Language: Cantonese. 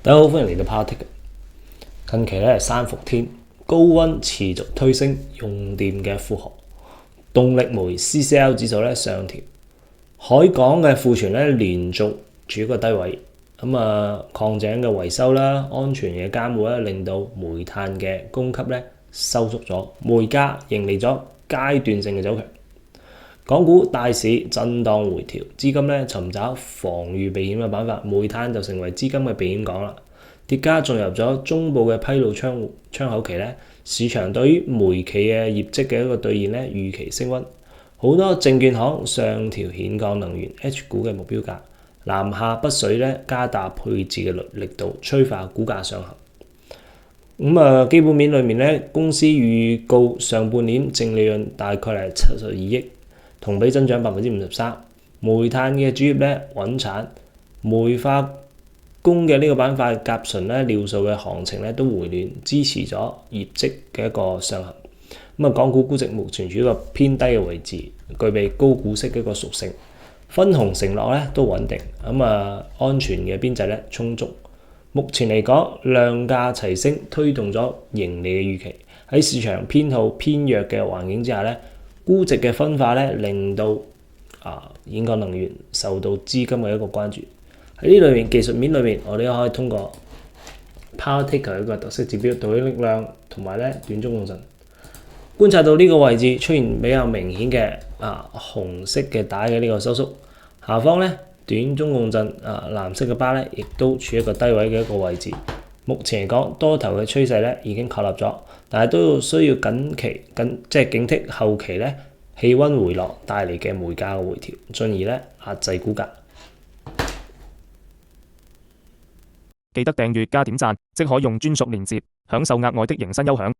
大家好，歡迎嚟到 Power Ticker。近期咧三伏天，高溫持續推升用電嘅負荷，動力煤 CCL 指數咧上調，海港嘅庫存咧連續處於個低位。礦井嘅維修啦、安全嘅監護咧，令到煤炭嘅供給咧收縮咗，煤價迎嚟咗階段性嘅走強。港股大市震盪回調，資金咧尋找防禦避險嘅辦法，煤炭就成為資金嘅避險港啦。跌價進入咗中部嘅批路窗口期咧，市場對於煤企嘅業績嘅一個兌現咧預期升溫，好多證券行上調兗鋼能源 H 股嘅目標價，南下北水咧加大配置嘅力度，催化股價上行。基本面裏面咧，公司預告上半年淨利潤大概係72億，同比增長53%。煤炭嘅主業咧穩產，煤化工嘅呢個板塊甲醇咧尿素嘅行情咧都回暖，支持咗業績嘅一個上行。港股估值目前處於一個偏低嘅位置，具備高股息嘅一個屬性，分紅承諾咧都穩定，安全嘅邊際咧充足。目前嚟講，量價齊升推動咗盈利嘅預期。喺市場偏好偏弱嘅環境之下咧，估值嘅分化咧令到兗鋼能源受到資金嘅一個關注。喺呢裏面技術面裏面，我哋可以通過 Power Ticker 一個特色指標導引力量同埋咧短中共振，觀察到呢個位置出現比較明顯嘅紅色嘅帶嘅呢個收縮，下方咧短中共振藍色嘅巴咧亦都處於一個低位嘅一個位置。目前嚟講，多頭嘅趨勢咧已經確立咗，但係都需要警惕後期咧氣溫回落帶嚟嘅煤價嘅回調，進而咧壓制股價。記得訂閱加點讚，即可用專屬鏈接享受額外的迎新優享。